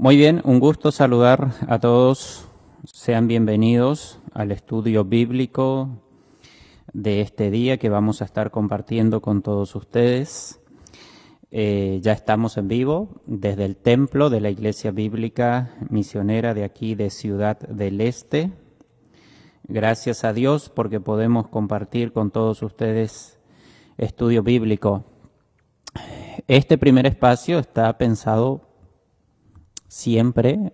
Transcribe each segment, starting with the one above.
Muy bien, un gusto saludar a todos. Sean bienvenidos al estudio bíblico de este día que vamos a estar compartiendo con todos ustedes. Ya estamos en vivo desde el templo de la Iglesia Bíblica Misionera de aquí de Ciudad del Este. Gracias a Dios porque podemos compartir con todos ustedes estudio bíblico. Este primer espacio está pensado siempre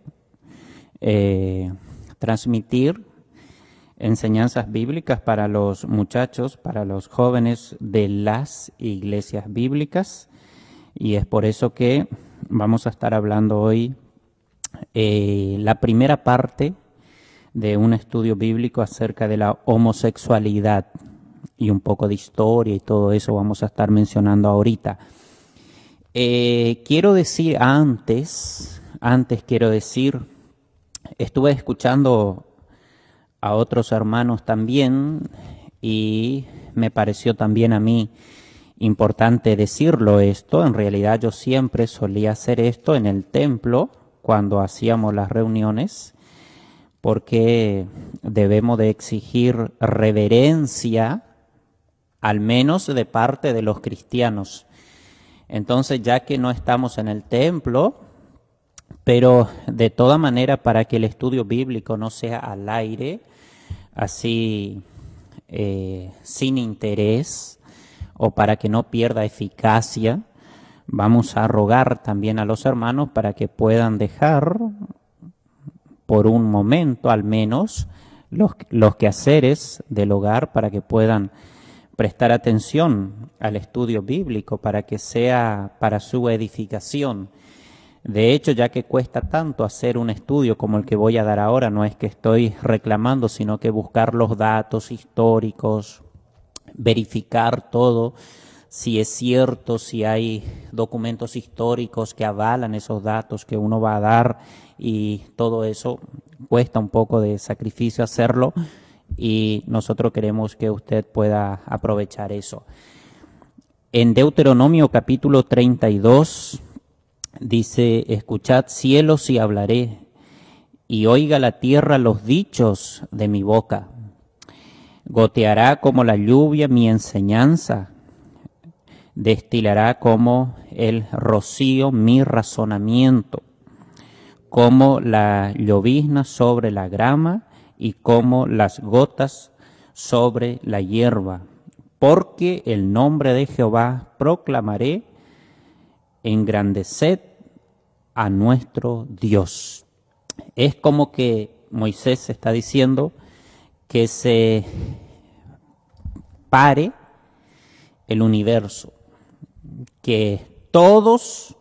transmitir enseñanzas bíblicas para los muchachos, para los jóvenes de las iglesias bíblicas, y es por eso que vamos a estar hablando hoy la primera parte de un estudio bíblico acerca de la homosexualidad y un poco de historia y todo eso vamos a estar mencionando ahorita. Quiero decir antes quiero decir, estuve escuchando a otros hermanos también y me pareció también a mí importante decirlo esto. En realidad yo siempre solía hacer esto en el templo cuando hacíamos las reuniones, porque debemos de exigir reverencia, al menos de parte de los cristianos. Entonces, ya que no estamos en el templo, pero de toda manera para que el estudio bíblico no sea al aire, así sin interés, o para que no pierda eficacia, vamos a rogar también a los hermanos para que puedan dejar por un momento al menos los quehaceres del hogar, para que puedan prestar atención al estudio bíblico, para que sea para su edificación. De hecho, ya que cuesta tanto hacer un estudio como el que voy a dar ahora, no es que estoy reclamando, sino que buscar los datos históricos, verificar todo, si es cierto, si hay documentos históricos que avalan esos datos que uno va a dar, y todo eso cuesta un poco de sacrificio hacerlo, y nosotros queremos que usted pueda aprovechar eso. En Deuteronomio capítulo 32 dice: escuchad cielos y hablaré, y oiga la tierra los dichos de mi boca. Goteará como la lluvia mi enseñanza, destilará como el rocío mi razonamiento, como la llovizna sobre la grama y como las gotas sobre la hierba. Porque el nombre de Jehová proclamaré, engrandeced a nuestro Dios. Es como que Moisés está diciendo que se pare el universo, que todos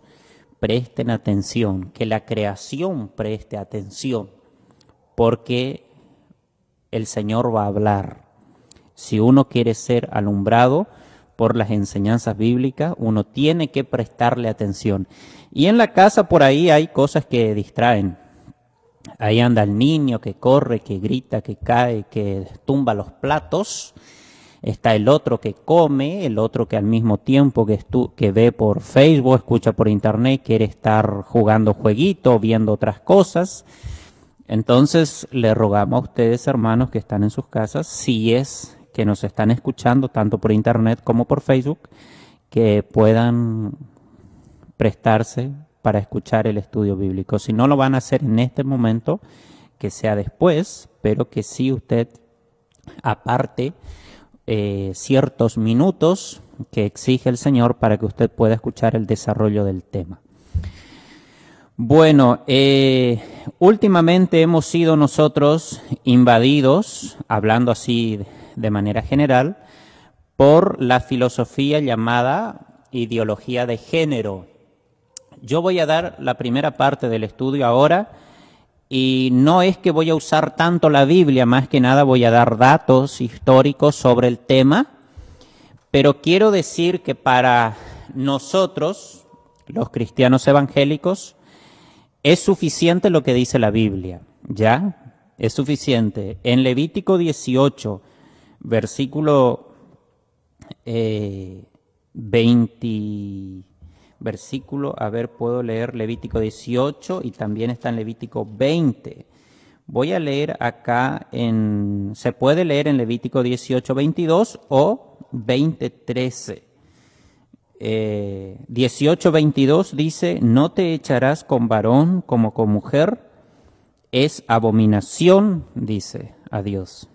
presten atención, que la creación preste atención, porque el Señor va a hablar. Si uno quiere ser alumbrado por las enseñanzas bíblicas, uno tiene que prestarle atención. Y en la casa por ahí hay cosas que distraen. Ahí anda el niño que corre, que grita, que cae, que tumba los platos. Está el otro que come, el otro que al mismo tiempo que ve por Facebook, escucha por internet, quiere estar jugando jueguito, viendo otras cosas. Entonces le rogamos a ustedes, hermanos, que están en sus casas, si es que nos están escuchando tanto por internet como por Facebook, que puedan prestarse para escuchar el estudio bíblico. Si no lo van a hacer en este momento, que sea después, pero que sí usted aparte ciertos minutos que exige el Señor para que usted pueda escuchar el desarrollo del tema. Bueno, últimamente hemos sido nosotros invadidos, hablando así de manera general, por la filosofía llamada ideología de género. Yo voy a dar la primera parte del estudio ahora, y no es que voy a usar tanto la Biblia, más que nada voy a dar datos históricos sobre el tema, pero quiero decir que para nosotros, los cristianos evangélicos, es suficiente lo que dice la Biblia, ¿ya? Es suficiente. En Levítico 18, versículo 20, versículo, a ver, puedo leer Levítico 18 y también está en Levítico 20. Voy a leer acá se puede leer en Levítico 18, 22 o 20, 13. 18, 22 dice, no te echarás con varón como con mujer, es abominación, dice a Dios.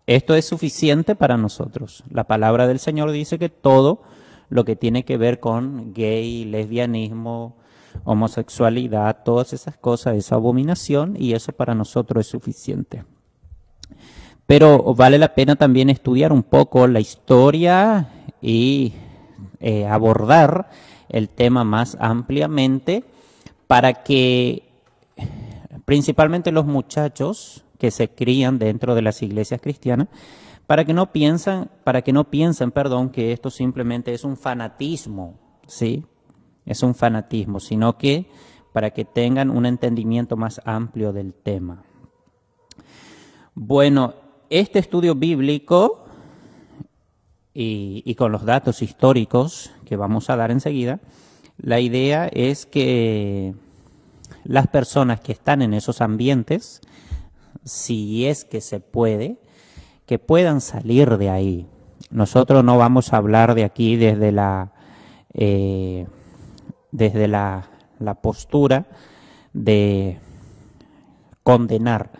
Esto es suficiente para nosotros. La palabra del Señor dice que todo lo que tiene que ver con gay, lesbianismo, homosexualidad, todas esas cosas es abominación y eso para nosotros es suficiente. Pero vale la pena también estudiar un poco la historia y abordar el tema más ampliamente para que principalmente los muchachos que se crían dentro de las iglesias cristianas, para que no piensen, que esto simplemente es un fanatismo, ¿sí? Es un fanatismo, sino que para que tengan un entendimiento más amplio del tema. Bueno, este estudio bíblico y con los datos históricos que vamos a dar enseguida, la idea es que las personas que están en esos ambientes, si es que se puede, que puedan salir de ahí. Nosotros no vamos a hablar de aquí desde la postura de condenar,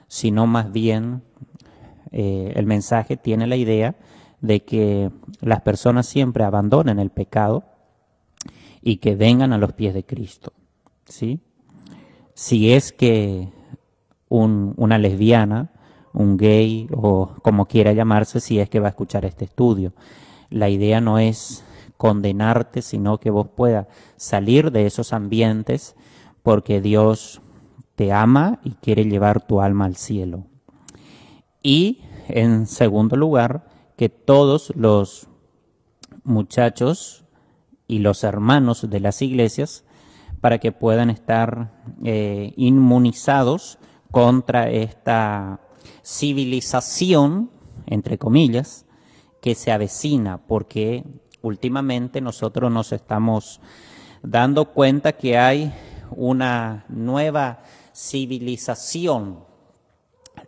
sino más bien el mensaje tiene la idea de que las personas siempre abandonen el pecado y que vengan a los pies de Cristo, ¿sí? Si es que una lesbiana, un gay o como quiera llamarse, si es que va a escuchar este estudio, la idea no es condenarte, sino que vos puedas salir de esos ambientes porque Dios te ama y quiere llevar tu alma al cielo. Y en segundo lugar, que todos los muchachos y los hermanos de las iglesias, para que puedan estar inmunizados contra esta civilización, entre comillas, que se avecina, porque últimamente nosotros nos estamos dando cuenta que hay una nueva civilización.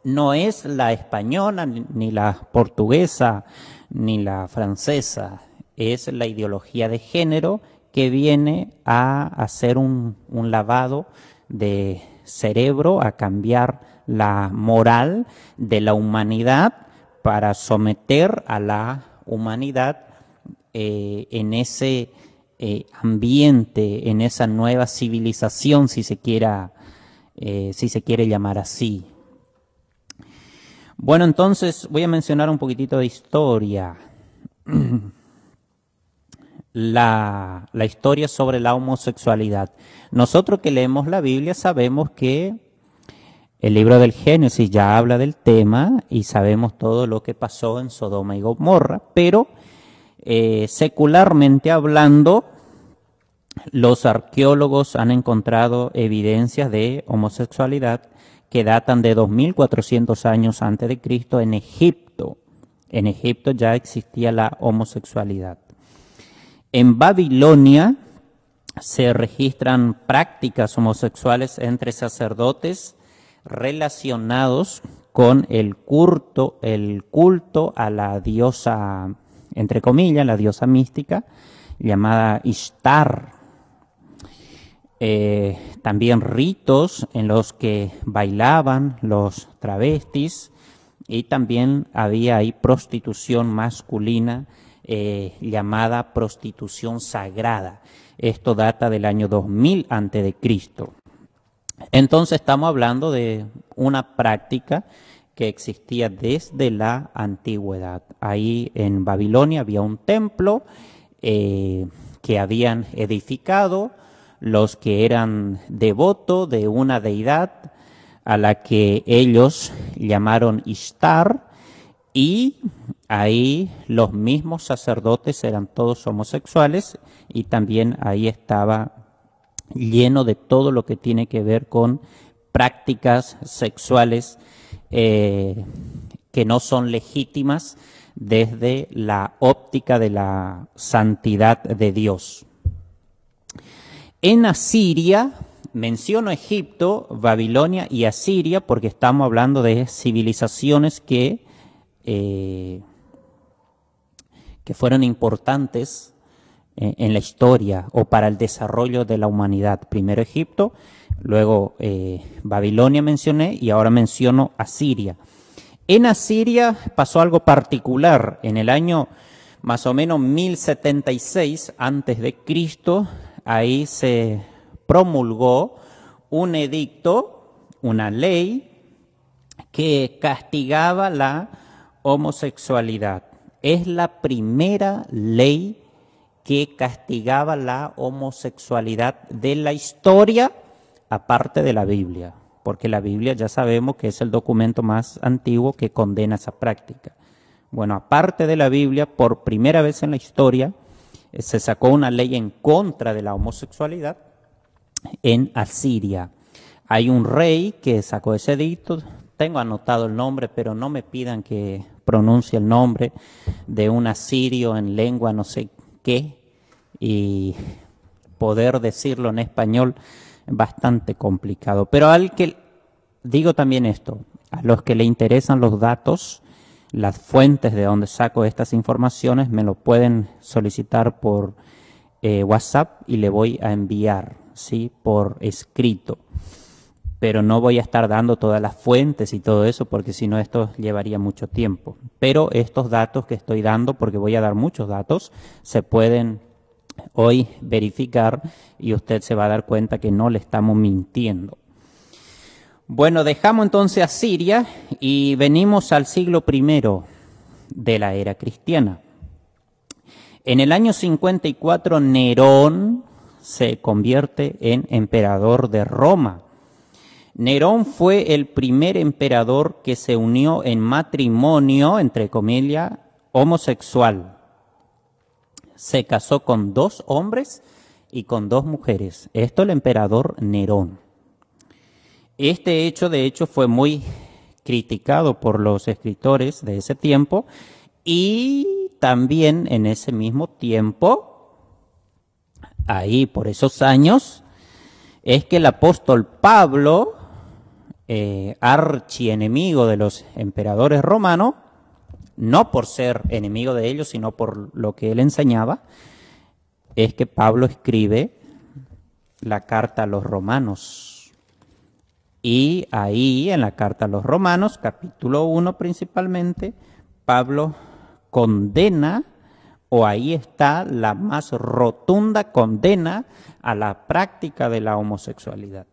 No es la española, ni la portuguesa, ni la francesa, es la ideología de género que viene a hacer un lavado de cerebro, a cambiar la moral de la humanidad para someter a la humanidad en ese ambiente, en esa nueva civilización, si se quiere llamar así. Bueno, entonces voy a mencionar un poquitito de historia. La historia sobre la homosexualidad. Nosotros que leemos la Biblia sabemos que el libro del Génesis ya habla del tema y sabemos todo lo que pasó en Sodoma y Gomorra, pero secularmente hablando, los arqueólogos han encontrado evidencias de homosexualidad que datan de 2400 años antes de Cristo en Egipto. En Egipto ya existía la homosexualidad. En Babilonia se registran prácticas homosexuales entre sacerdotes relacionados con el culto a la diosa, entre comillas, la diosa mística, llamada Ishtar. También ritos en los que bailaban los travestis y también había ahí prostitución masculina llamada prostitución sagrada. Esto data del año 2000 a.C. Entonces estamos hablando de una práctica que existía desde la antigüedad. Ahí en Babilonia había un templo que habían edificado los que eran devotos de una deidad a la que ellos llamaron Ishtar, y ahí los mismos sacerdotes eran todos homosexuales y también ahí estaba lleno de todo lo que tiene que ver con prácticas sexuales que no son legítimas desde la óptica de la santidad de Dios. En Asiria, menciono Egipto, Babilonia y Asiria porque estamos hablando de civilizaciones que fueron importantes en la historia o para el desarrollo de la humanidad. Primero Egipto, luego Babilonia mencioné y ahora menciono Asiria. En Asiria pasó algo particular. En el año más o menos 1076 antes de Cristo, ahí se promulgó un edicto, una ley que castigaba la homosexualidad. Es la primera ley que castigaba la homosexualidad de la historia, aparte de la Biblia, porque la Biblia ya sabemos que es el documento más antiguo que condena esa práctica. Bueno, aparte de la Biblia, por primera vez en la historia, se sacó una ley en contra de la homosexualidad en Asiria. Hay un rey que sacó ese edicto, tengo anotado el nombre, pero no me pidan que pronuncie el nombre de un asirio en lengua no sé qué, y poder decirlo en español es bastante complicado. Pero digo también esto, a los que le interesan los datos, las fuentes de donde saco estas informaciones, me lo pueden solicitar por WhatsApp y le voy a enviar, ¿sí?, por escrito. Pero no voy a estar dando todas las fuentes y todo eso, porque si no esto llevaría mucho tiempo. Pero estos datos que estoy dando, porque voy a dar muchos datos, se pueden hoy verificar y usted se va a dar cuenta que no le estamos mintiendo. Bueno, dejamos entonces a Siria y venimos al siglo I de la era cristiana. En el año 54, Nerón se convierte en emperador de Roma. Nerón fue el primer emperador que se unió en matrimonio, entre comillas, homosexual. Se casó con 2 hombres y con 2 mujeres. Esto el emperador Nerón. Este hecho, de hecho, fue muy criticado por los escritores de ese tiempo y también en ese mismo tiempo, ahí por esos años, es que el apóstol Pablo, archienemigo de los emperadores romanos, no por ser enemigo de ellos, sino por lo que él enseñaba, es que Pablo escribe la carta a los romanos. Y ahí, en la carta a los romanos, capítulo 1 principalmente, Pablo condena, o ahí está la más rotunda condena a la práctica de la homosexualidad.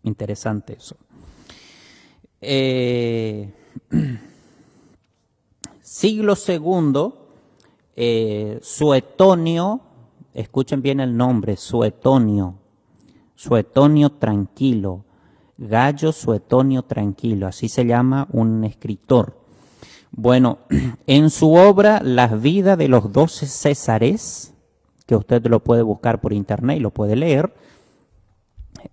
Interesante eso. Siglo II, Suetonio, escuchen bien el nombre, Suetonio Tranquilo, Gayo Suetonio Tranquilo, así se llama un escritor. Bueno, en su obra Las vidas de los 12 Césares, que usted lo puede buscar por internet y lo puede leer,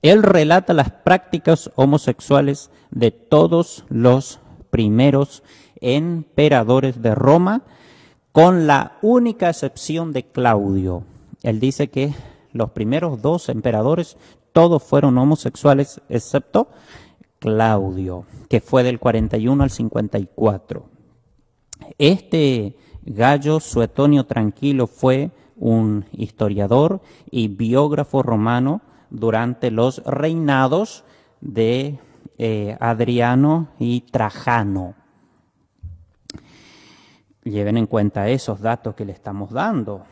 él relata las prácticas homosexuales de todos los primeros emperadores de Roma, con la única excepción de Claudio. Él dice que los primeros 2 emperadores todos fueron homosexuales, excepto Claudio, que fue del 41 al 54. Este Gayo Suetonio Tranquilo fue un historiador y biógrafo romano durante los reinados de Adriano y Trajano. Lleven en cuenta esos datos que le estamos dando.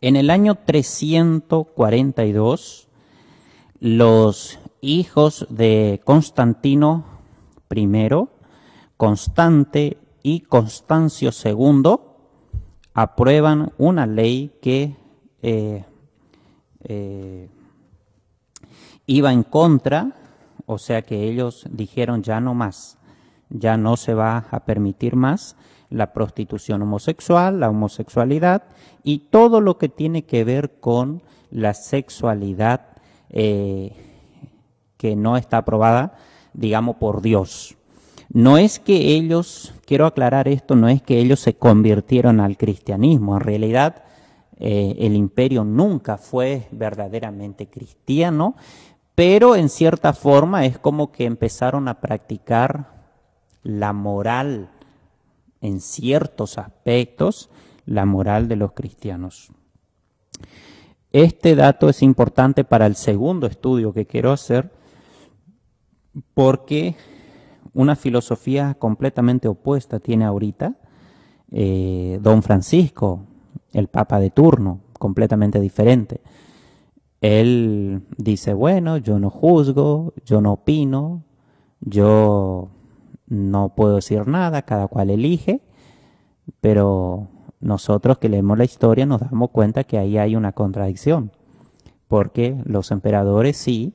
En el año 342, los hijos de Constantino I, Constante y Constancio II, aprueban una ley que iba en contra, o sea que ellos dijeron ya no más, ya no se va a permitir más la prostitución homosexual, la homosexualidad y todo lo que tiene que ver con la sexualidad que no está aprobada, digamos, por Dios. No es que ellos, quiero aclarar esto, no es que ellos se convirtieron al cristianismo. En realidad, el imperio nunca fue verdaderamente cristiano, pero en cierta forma es como que empezaron a practicar la moral en ciertos aspectos, la moral de los cristianos. Este dato es importante para el segundo estudio que quiero hacer, porque una filosofía completamente opuesta tiene ahorita Don Francisco, el Papa de turno, completamente diferente. Él dice, bueno, yo no juzgo, yo no opino, yo no puedo decir nada, cada cual elige, pero nosotros que leemos la historia nos damos cuenta que ahí hay una contradicción, porque los emperadores sí,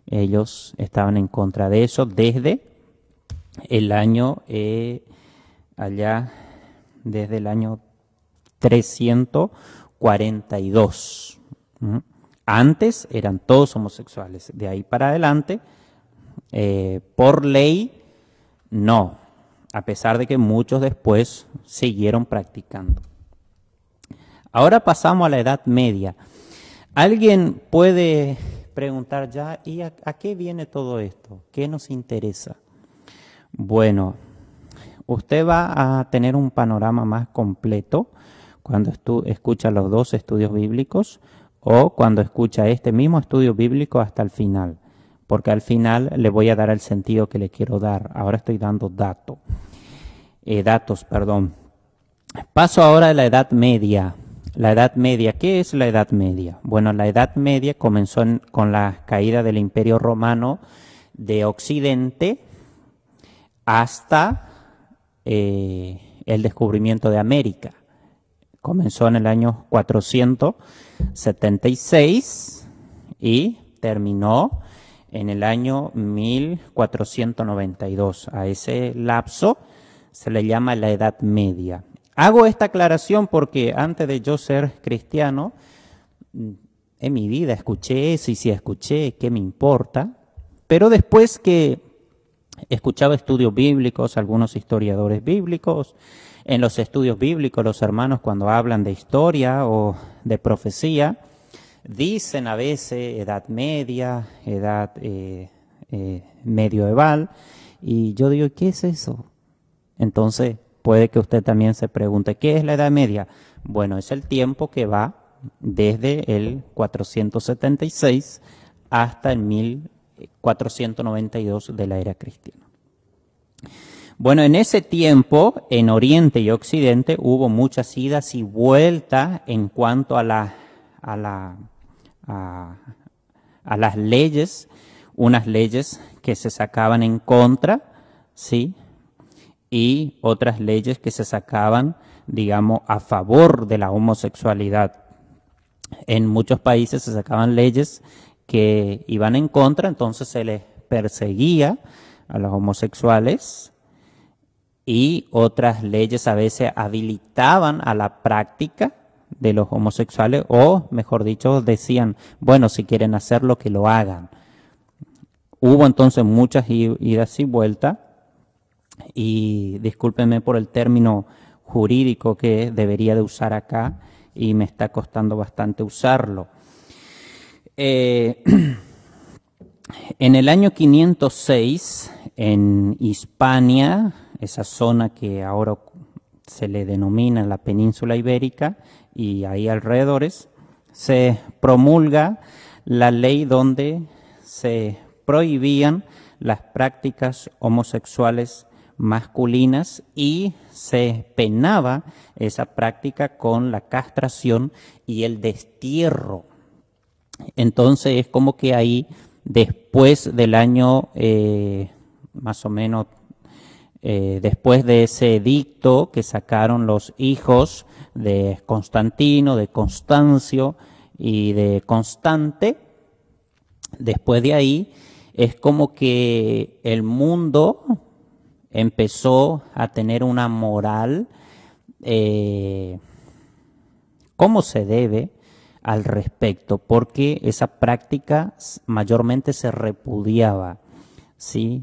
ellos estaban en contra de eso desde el año, desde el año 342. Antes eran todos homosexuales, de ahí para adelante, por ley, no, a pesar de que muchos después siguieron practicando. Ahora pasamos a la Edad Media. Alguien puede preguntar ya, ¿y a qué viene todo esto? ¿Qué nos interesa? Bueno, usted va a tener un panorama más completo cuando escucha los dos estudios bíblicos o cuando escucha este mismo estudio bíblico hasta el final, porque al final le voy a dar el sentido que le quiero dar. Ahora estoy dando datos. Paso ahora a la Edad Media. La Edad Media, ¿qué es la Edad Media? Bueno, la Edad Media comenzó con la caída del Imperio Romano de Occidente hasta el descubrimiento de América. Comenzó en el año 476 y terminó en el año 1492. A ese lapso se le llama la Edad Media. Hago esta aclaración porque antes de yo ser cristiano, en mi vida escuché eso, y si escuché, ¿qué me importa? Pero después que escuchaba estudios bíblicos, algunos historiadores bíblicos, en los estudios bíblicos los hermanos cuando hablan de historia o de profecía, dicen a veces Edad Media, Edad medieval, y yo digo, ¿qué es eso? Entonces puede que usted también se pregunte, ¿qué es la Edad Media? Bueno, es el tiempo que va desde el 476 hasta el 1492 de la era cristiana. Bueno, en ese tiempo, en Oriente y Occidente, hubo muchas idas y vueltas en cuanto a las leyes, unas leyes que se sacaban en contra, ¿sí?, y otras leyes que se sacaban, digamos, a favor de la homosexualidad. En muchos países se sacaban leyes que iban en contra, entonces se les perseguía a los homosexuales, y otras leyes a veces habilitaban a la práctica de los homosexuales, o mejor dicho, decían, bueno, si quieren hacerlo, que lo hagan. Hubo entonces muchas idas y vueltas, y discúlpenme por el término jurídico que debería de usar acá, y me está costando bastante usarlo. En el año 506, en Hispania, esa zona que ahora se le denomina la península ibérica y ahí alrededores, se promulga la ley donde se prohibían las prácticas homosexuales masculinas y se penaba esa práctica con la castración y el destierro. Entonces es como que ahí, después del año, más o menos, después de ese edicto que sacaron los hijos de Constantino, de Constancio y de Constante, después de ahí es como que el mundo empezó a tener una moral como se debe al respecto, porque esa práctica mayormente se repudiaba, ¿sí?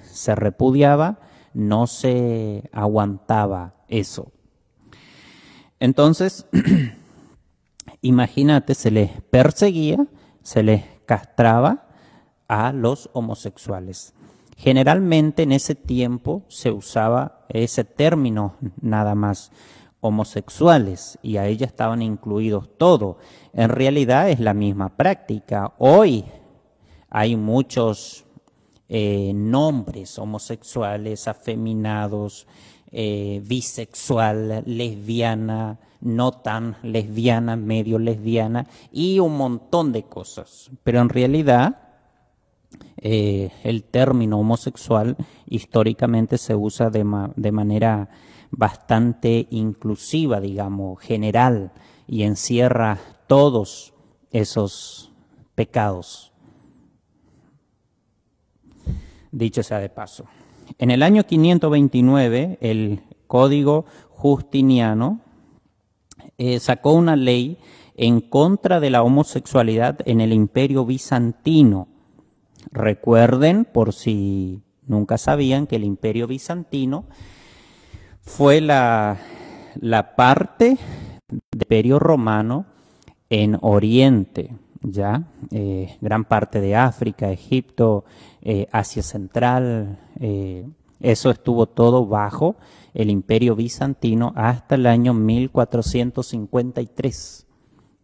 Se repudiaba, no se aguantaba eso. Entonces, imagínate, se les perseguía, se les castraba a los homosexuales. Generalmente en ese tiempo se usaba ese término nada más, homosexuales, y a ella estaban incluidos todos. En realidad es la misma práctica. Hoy hay muchos nombres homosexuales, afeminados, bisexual, lesbiana, no tan lesbiana, medio lesbiana y un montón de cosas. Pero en realidad el término homosexual históricamente se usa de manera bastante inclusiva, digamos, general, y encierra todos esos pecados. Dicho sea de paso. En el año 529, el Código Justiniano sacó una ley en contra de la homosexualidad en el Imperio Bizantino. Recuerden, por si nunca sabían, que el Imperio Bizantino fue la parte del Imperio Romano en Oriente, ¿ya? Gran parte de África, Egipto, Asia Central, eso estuvo todo bajo el Imperio Bizantino hasta el año 1453,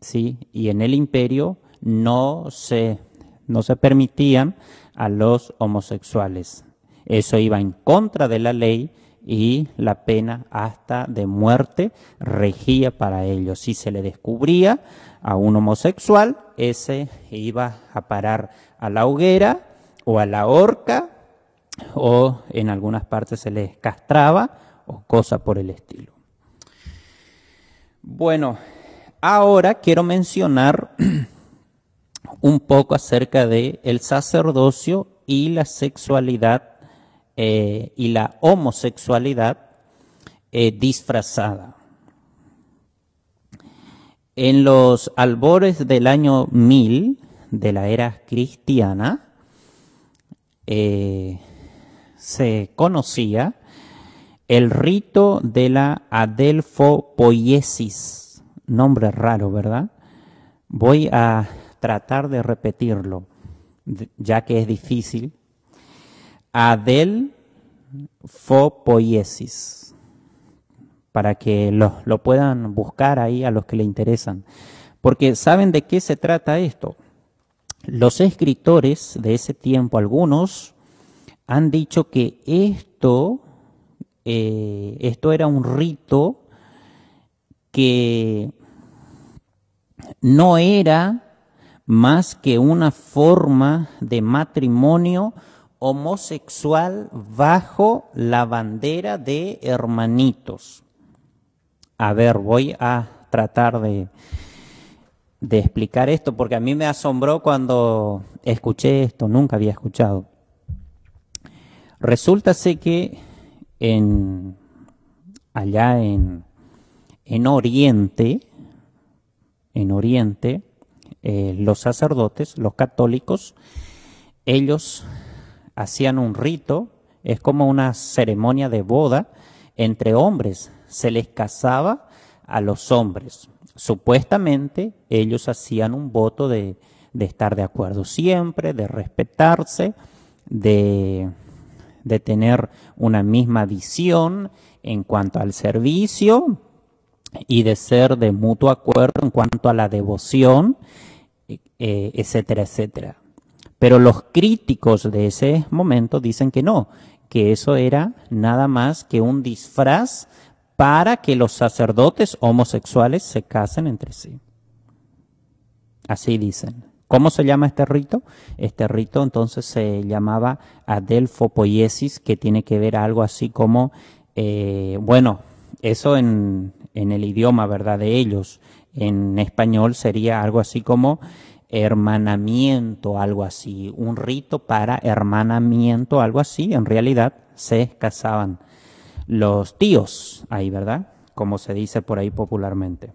¿sí? Y en el imperio no se permitían a los homosexuales. Eso iba en contra de la ley y la pena hasta de muerte regía para ellos. Si se le descubría a un homosexual, ese iba a parar a la hoguera o a la horca, o en algunas partes se les castraba o cosa por el estilo. Bueno, ahora quiero mencionar un poco acerca de el sacerdocio y la sexualidad y la homosexualidad disfrazada. En los albores del año 1000 de la era cristiana se conocía el rito de la adelfopoiesis. Nombre raro, ¿verdad? Voy a tratar de repetirlo, ya que es difícil. Adelfopoiesis, para que lo puedan buscar ahí a los que le interesan. Porque ¿saben de qué se trata esto? Los escritores de ese tiempo, algunos, han dicho que esto era un rito que no era más que una forma de matrimonio homosexual bajo la bandera de hermanitos. A ver, voy a tratar de explicar esto, porque a mí me asombró cuando escuché esto, nunca había escuchado. Resulta que allá en Oriente, los sacerdotes, los católicos, ellos hacían un rito, es como una ceremonia de boda entre hombres, se les casaba a los hombres. Supuestamente ellos hacían un voto de estar de acuerdo siempre, de respetarse, de tener una misma visión en cuanto al servicio y de ser de mutuo acuerdo en cuanto a la devoción, etcétera, etcétera. Pero los críticos de ese momento dicen que no, que eso era nada más que un disfraz para que los sacerdotes homosexuales se casen entre sí. Así dicen. ¿Cómo se llama este rito? Este rito entonces se llamaba adelfopoiesis, que tiene que ver algo así como, bueno, eso en el idioma, ¿verdad?, de ellos. En español sería algo así como hermanamiento, algo así, un rito para hermanamiento, algo así. En realidad se casaban los tíos ahí, ¿verdad?, como se dice por ahí popularmente.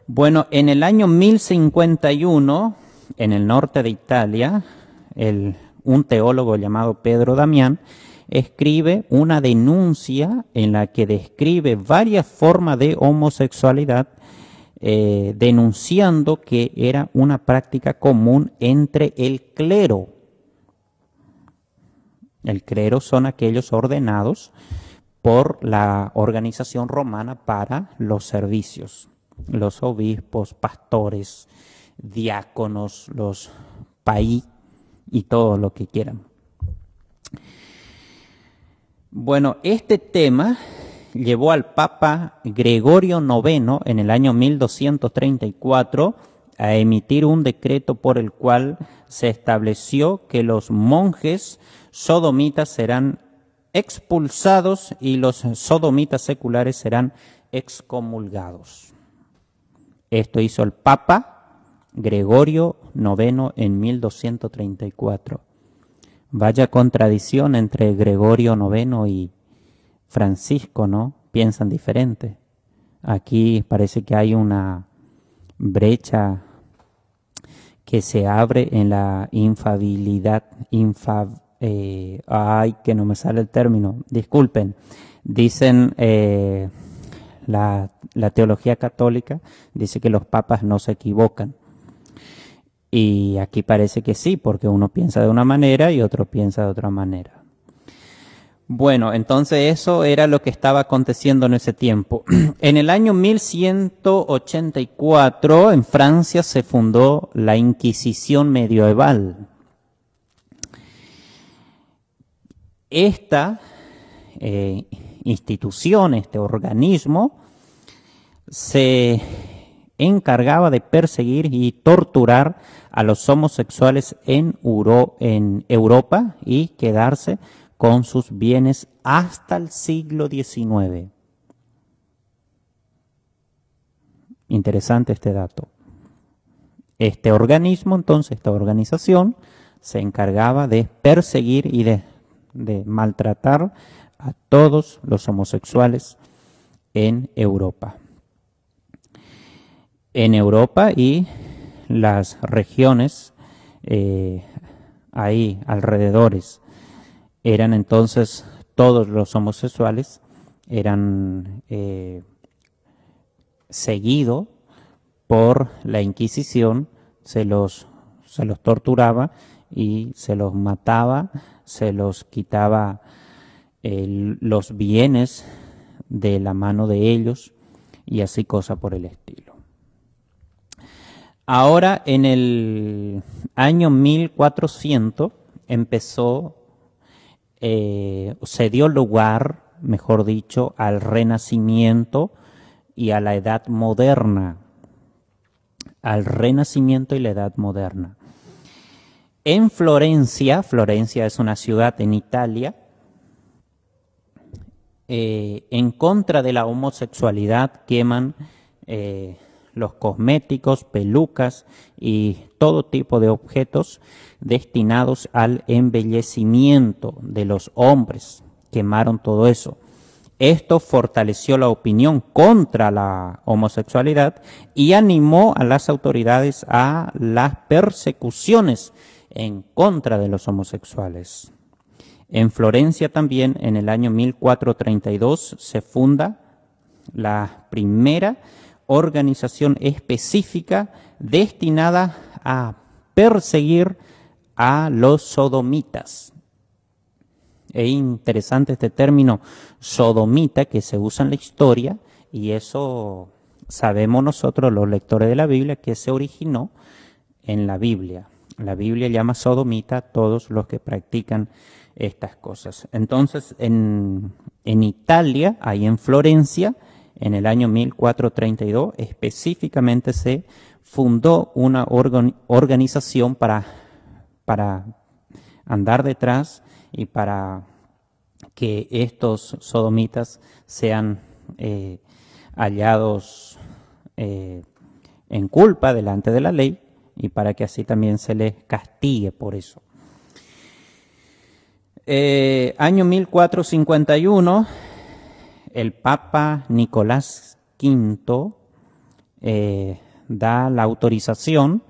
Bueno, en el año 1051, en el norte de Italia, el un teólogo llamado Pedro Damián, escribe una denuncia en la que describe varias formas de homosexualidad, denunciando que era una práctica común entre el clero. El clero son aquellos ordenados por la organización romana para los servicios, los obispos, pastores, diáconos, los paí y todo lo que quieran. Bueno, este tema llevó al Papa Gregorio IX en el año 1234 a emitir un decreto por el cual se estableció que los monjes sodomitas serán expulsados y los sodomitas seculares serán excomulgados. Esto hizo el Papa Gregorio IX en 1234. Vaya contradicción entre Gregorio IX y Francisco, ¿no? Piensan diferente. Aquí parece que hay una brecha que se abre en la infabilidad, ay, que no me sale el término, disculpen. Dicen, la teología católica dice que los papas no se equivocan. Y aquí parece que sí, porque uno piensa de una manera y otro piensa de otra manera. Bueno, entonces eso era lo que estaba aconteciendo en ese tiempo. En el año 1184, en Francia, se fundó la Inquisición medieval. Esta institución, este organismo, se encargaba de perseguir y torturar a los homosexuales en Europa y quedarse con sus bienes hasta el siglo XIX. Interesante este dato. Este organismo, entonces, esta organización, se encargaba de perseguir y de maltratar a todos los homosexuales en Europa. En Europa y las regiones ahí alrededores eran entonces todos los homosexuales eran seguidos por la Inquisición, se los torturaba y se los mataba, se los quitaba los bienes de la mano de ellos y así cosa por el estilo. Ahora, en el año 1400 se dio lugar, mejor dicho, al Renacimiento y a la Edad Moderna. Al Renacimiento y la Edad Moderna. En Florencia es una ciudad en Italia, en contra de la homosexualidad queman los cosméticos, pelucas y todo tipo de objetos destinados al embellecimiento de los hombres. Quemaron todo eso. Esto fortaleció la opinión contra la homosexualidad y animó a las autoridades a las persecuciones en contra de los homosexuales. En Florencia también, en el año 1432, se funda la primera organización específica destinada a perseguir a los sodomitas. Es interesante este término sodomita que se usa en la historia y eso sabemos nosotros los lectores de la Biblia que se originó en la Biblia. La Biblia llama sodomita a todos los que practican estas cosas. Entonces en Italia, ahí en Florencia, en el año 1432, específicamente se fundó una organización para andar detrás y para que estos sodomitas sean hallados en culpa delante de la ley y para que así también se les castigue por eso. Año 1451, el Papa Nicolás V da la autorización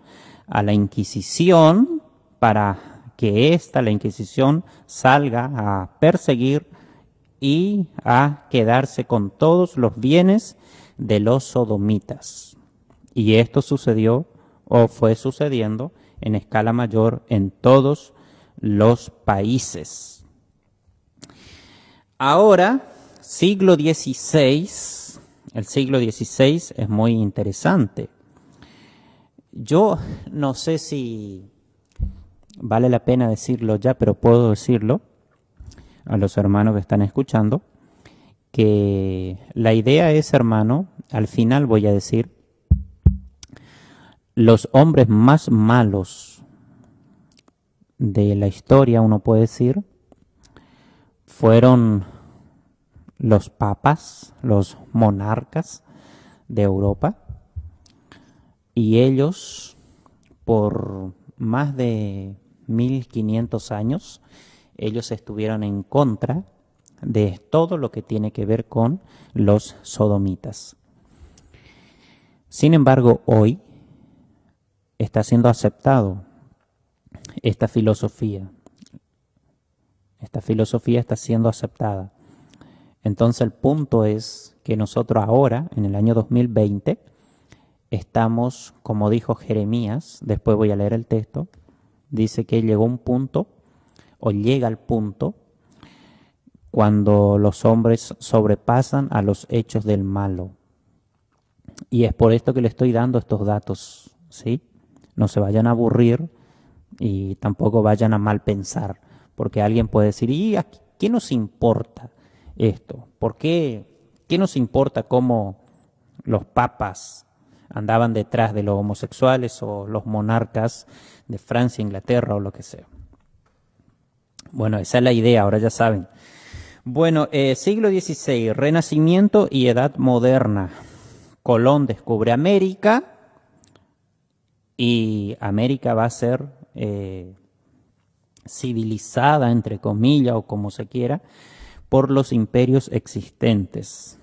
a la Inquisición para que la Inquisición, salga a perseguir y a quedarse con todos los bienes de los sodomitas. Y esto sucedió o fue sucediendo en escala mayor en todos los países. Ahora, siglo XVI, el siglo XVI es muy interesante. Yo no sé si vale la pena decirlo ya, pero puedo decirlo a los hermanos que están escuchando, que la idea es, hermano, al final voy a decir, los hombres más malos de la historia, uno puede decir, fueron los papas, los monarcas de Europa, y ellos, por más de 1500 años, ellos estuvieron en contra de todo lo que tiene que ver con los sodomitas. Sin embargo, hoy está siendo aceptado esta filosofía. Esta filosofía está siendo aceptada. Entonces el punto es que nosotros ahora, en el año 2020, estamos, como dijo Jeremías, después voy a leer el texto, dice que llegó un punto, o llega al punto, cuando los hombres sobrepasan a los hechos del malo. Y es por esto que le estoy dando estos datos, ¿sí? No se vayan a aburrir y tampoco vayan a mal pensar, porque alguien puede decir, ¿y a qué nos importa esto? ¿Por qué? ¿Qué nos importa cómo los papas andaban detrás de los homosexuales o los monarcas de Francia, Inglaterra o lo que sea? Bueno, esa es la idea, ahora ya saben. Bueno, siglo XVI, Renacimiento y Edad Moderna. Colón descubre América y América va a ser civilizada, entre comillas, o como se quiera, por los imperios existentes.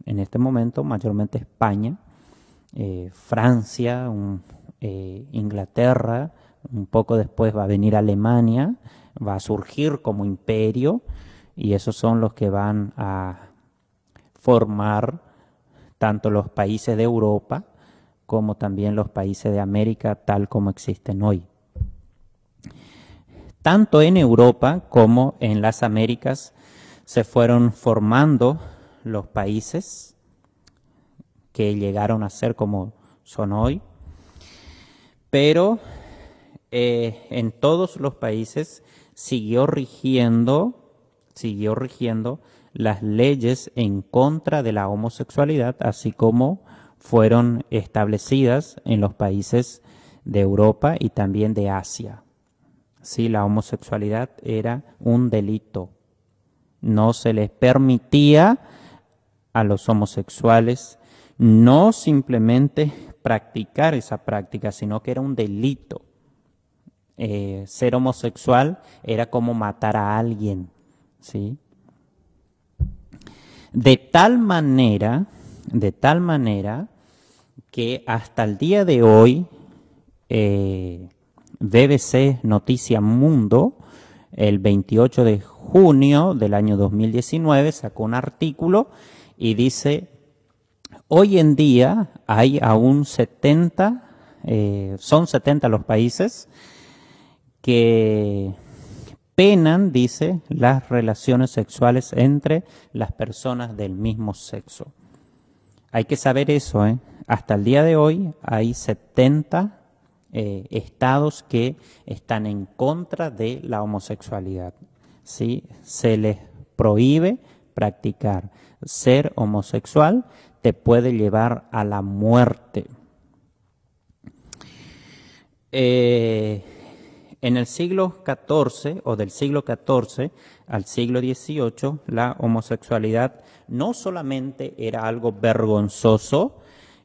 En este momento, mayormente España, Francia, Inglaterra, un poco después va a venir Alemania, va a surgir como imperio, y esos son los que van a formar tanto los países de Europa como también los países de América tal como existen hoy. Tanto en Europa como en las Américas se fueron formando los países que llegaron a ser como son hoy, pero en todos los países siguió rigiendo las leyes en contra de la homosexualidad, así como fueron establecidas en los países de Europa y también de Asia. Sí, la homosexualidad era un delito. No se les permitía a los homosexuales no simplemente practicar esa práctica, sino que era un delito. Ser homosexual era como matar a alguien, ¿sí? De tal manera que hasta el día de hoy BBC Noticia Mundo, el 28 de junio del año 2019, sacó un artículo y dice, hoy en día hay aún 70, son 70 los países que penan, dice, las relaciones sexuales entre las personas del mismo sexo. Hay que saber eso, hasta el día de hoy hay 70 estados que están en contra de la homosexualidad, ¿sí? Se les prohíbe practicar. Ser homosexual te puede llevar a la muerte. En el siglo XIV o del siglo XIV al siglo XVIII, la homosexualidad no solamente era algo vergonzoso,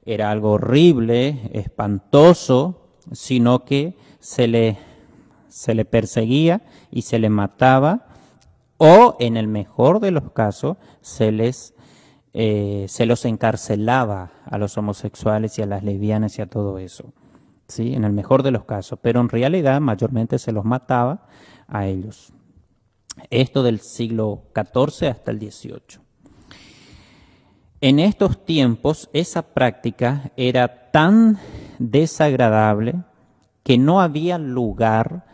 era algo horrible, espantoso, sino que se le perseguía y se le mataba, o en el mejor de los casos se los encarcelaba a los homosexuales y a las lesbianas y a todo eso. ¿sí? En el mejor de los casos, pero en realidad mayormente se los mataba a ellos. Esto del siglo XIV hasta el XVIII. En estos tiempos esa práctica era tan desagradable que no había lugar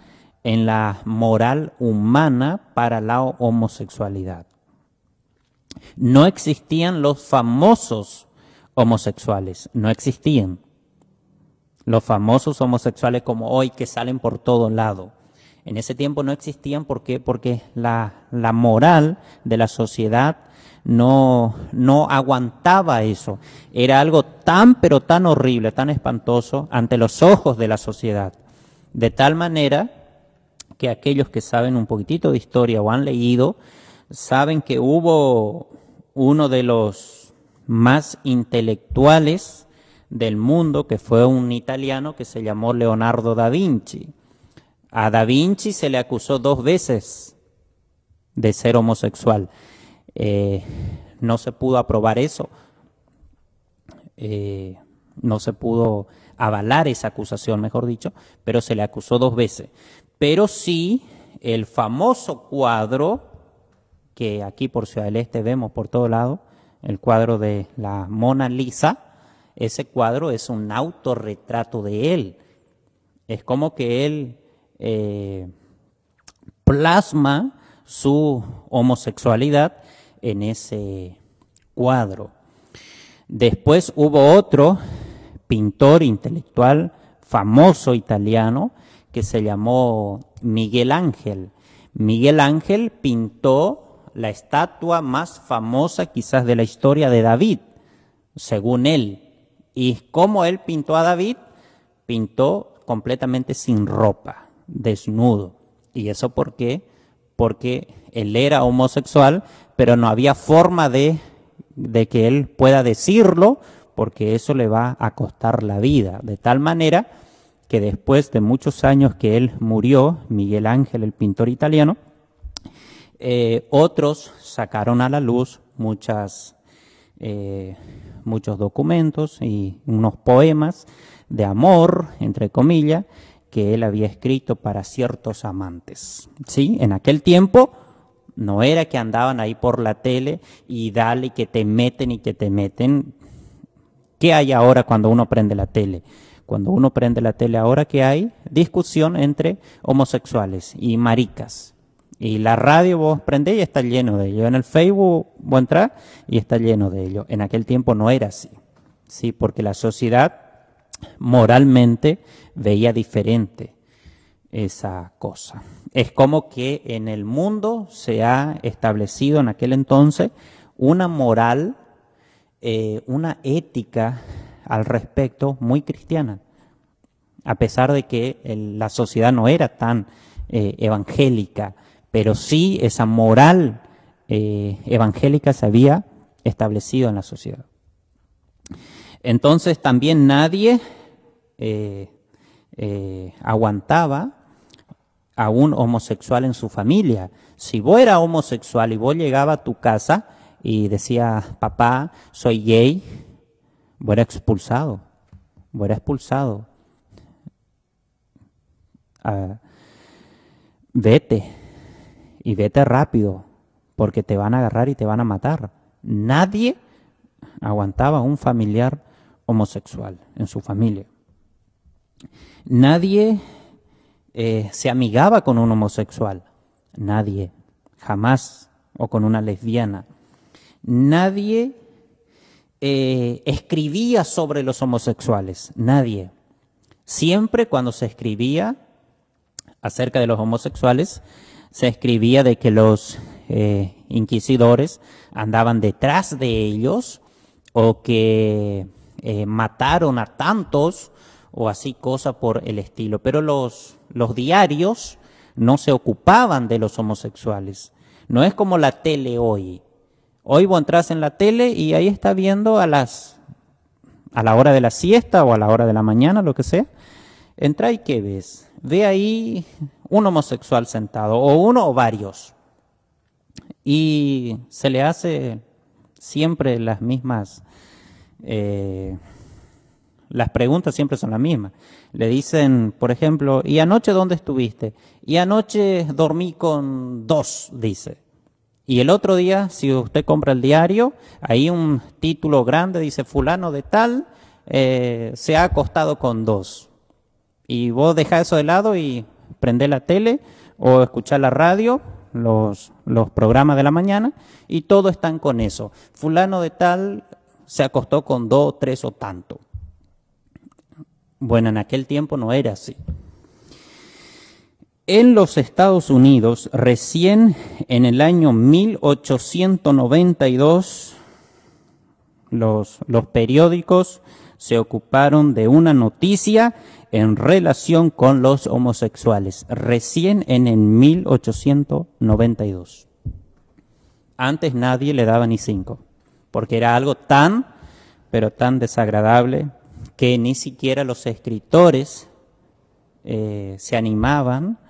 en la moral humana para la homosexualidad. No existían los famosos homosexuales, no existían. Los famosos homosexuales como hoy que salen por todo lado. En ese tiempo no existían porque la moral de la sociedad no aguantaba eso. Era algo tan pero tan horrible, tan espantoso ante los ojos de la sociedad. De tal manera que aquellos que saben un poquitito de historia o han leído, saben que hubo uno de los más intelectuales del mundo, que fue un italiano que se llamó Leonardo da Vinci. A da Vinci se le acusó 2 veces de ser homosexual. No se pudo aprobar eso, no se pudo avalar esa acusación, mejor dicho, pero se le acusó 2 veces. Pero sí, el famoso cuadro, que aquí por Ciudad del Este vemos por todo lado, el cuadro de la Mona Lisa, ese cuadro es un autorretrato de él. Es como que él plasma su homosexualidad en ese cuadro. Después hubo otro pintor intelectual famoso italiano que se llamó Miguel Ángel. Miguel Ángel pintó la estatua más famosa quizás de la historia de David, según él. Y como él pintó a David, pintó completamente sin ropa, desnudo. ¿Y eso por qué? Porque él era homosexual, pero no había forma de que él pueda decirlo, porque eso le va a costar la vida. De tal manera que después de muchos años que él murió, Miguel Ángel, el pintor italiano, otros sacaron a la luz muchos documentos y unos poemas de amor, entre comillas, que él había escrito para ciertos amantes. ¿Sí? En aquel tiempo no era que andaban ahí por la tele y dale que te meten y que te meten. ¿Qué hay ahora cuando uno prende la tele? Cuando uno prende la tele ahora, ¿qué hay? Discusión entre homosexuales y maricas. Y la radio vos prendés y está lleno de ellos. En el Facebook vos entrás y está lleno de ellos. En aquel tiempo no era así. Sí, porque la sociedad moralmente veía diferente esa cosa. Es como que en el mundo se ha establecido en aquel entonces una moral, una ética al respecto muy cristiana, a pesar de que la sociedad no era tan evangélica, pero sí esa moral evangélica se había establecido en la sociedad. Entonces también nadie aguantaba a un homosexual en su familia. Si vos eras homosexual y vos llegabas a tu casa y decías, papá, soy gay, vos eras expulsado. Vos eras expulsado. Vete. Y vete rápido, porque te van a agarrar y te van a matar. Nadie aguantaba a un familiar homosexual en su familia. Nadie se amigaba con un homosexual. Nadie, jamás, o con una lesbiana. Nadie escribía sobre los homosexuales. Nadie. Siempre cuando se escribía acerca de los homosexuales, se escribía de que los inquisidores andaban detrás de ellos o que mataron a tantos o así cosas por el estilo. Pero los diarios no se ocupaban de los homosexuales. No es como la tele hoy. Hoy vos entras en la tele y ahí está viendo a la hora de la siesta o a la hora de la mañana, lo que sea. Entra y ¿qué ves? Ve ahí un homosexual sentado, o uno o varios. Y se le hace siempre las mismas las preguntas siempre son las mismas. Le dicen, por ejemplo, ¿y anoche dónde estuviste? Y anoche dormí con 2, dice. Y el otro día, si usted compra el diario, ahí un título grande dice, fulano de tal se ha acostado con 2. Y vos dejás eso de lado y prendés la tele o escuchás la radio, los programas de la mañana, y todos están con eso. Fulano de tal se acostó con 2, 3 o tanto. Bueno, en aquel tiempo no era así. En los Estados Unidos, recién en el año 1892, los periódicos se ocuparon de una noticia en relación con los homosexuales, recién en el 1892. Antes nadie le daba ni 5, porque era algo tan, pero tan desagradable que ni siquiera los escritores se animaban,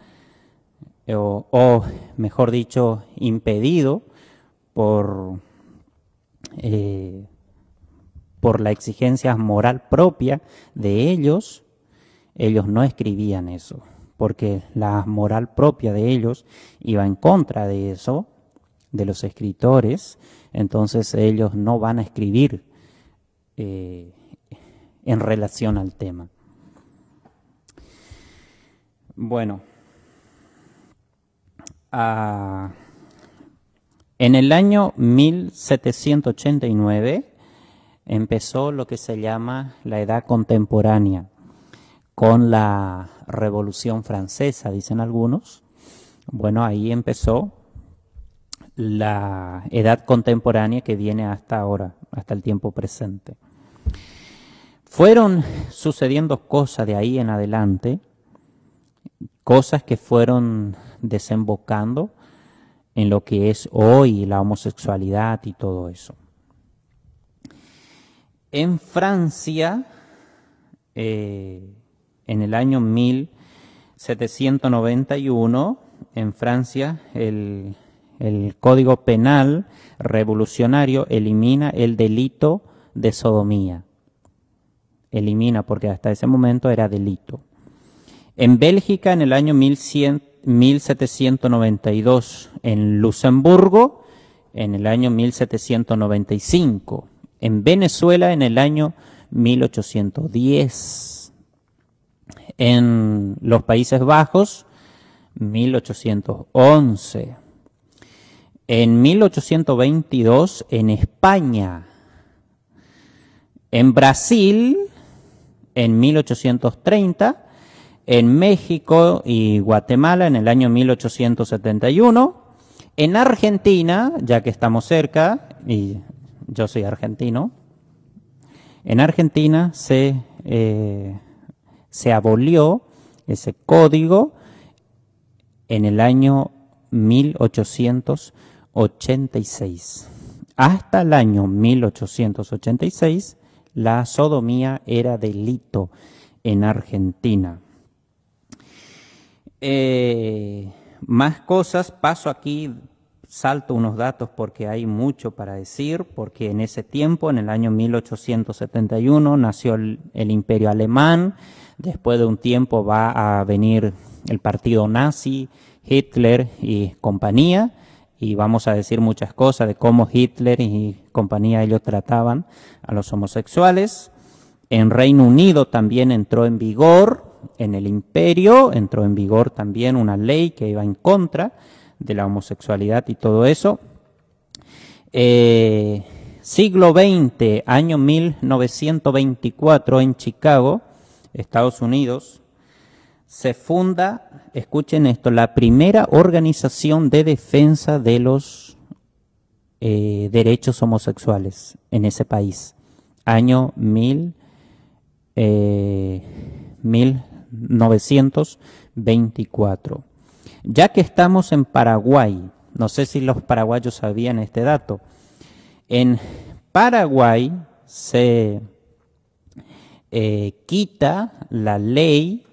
o mejor dicho, impedido por la exigencia moral propia de ellos no escribían eso, porque la moral propia de ellos iba en contra de eso, de los escritores. Entonces ellos no van a escribir en relación al tema. Bueno, en el año 1789 empezó lo que se llama la Edad Contemporánea, con la Revolución Francesa, dicen algunos. Bueno, ahí empezó la Edad Contemporánea que viene hasta ahora, hasta el tiempo presente. Fueron sucediendo cosas de ahí en adelante, cosas que fueron desembocando en lo que es hoy la homosexualidad y todo eso. En Francia, en el año 1791, en Francia, el Código Penal revolucionario elimina el delito de sodomía. Elimina, porque hasta ese momento era delito. En Bélgica, en el año 1792, en Luxemburgo, en el año 1795, en Venezuela, en el año 1810, en los Países Bajos, 1811, en 1822, en España, en Brasil, en 1830, en México y Guatemala en el año 1871, en Argentina, ya que estamos cerca, y yo soy argentino, en Argentina se abolió ese código en el año 1886. Hasta el año 1886, la sodomía era delito en Argentina. Más cosas, paso aquí, salto unos datos porque hay mucho para decir, porque en ese tiempo, en el año 1871, nació el Imperio Alemán. Después de un tiempo va a venir el partido nazi, Hitler y compañía, y vamos a decir muchas cosas de cómo Hitler y compañía ellos trataban a los homosexuales. En Reino Unido también entró en vigor, en el imperio, entró en vigor también una ley que iba en contra de la homosexualidad y todo eso. Siglo XX, año 1924, en Chicago, Estados Unidos, se funda, escuchen esto, la primera organización de defensa de los derechos homosexuales en ese país. Año 1924. Ya que estamos en Paraguay, no sé si los paraguayos sabían este dato, en Paraguay se quita la ley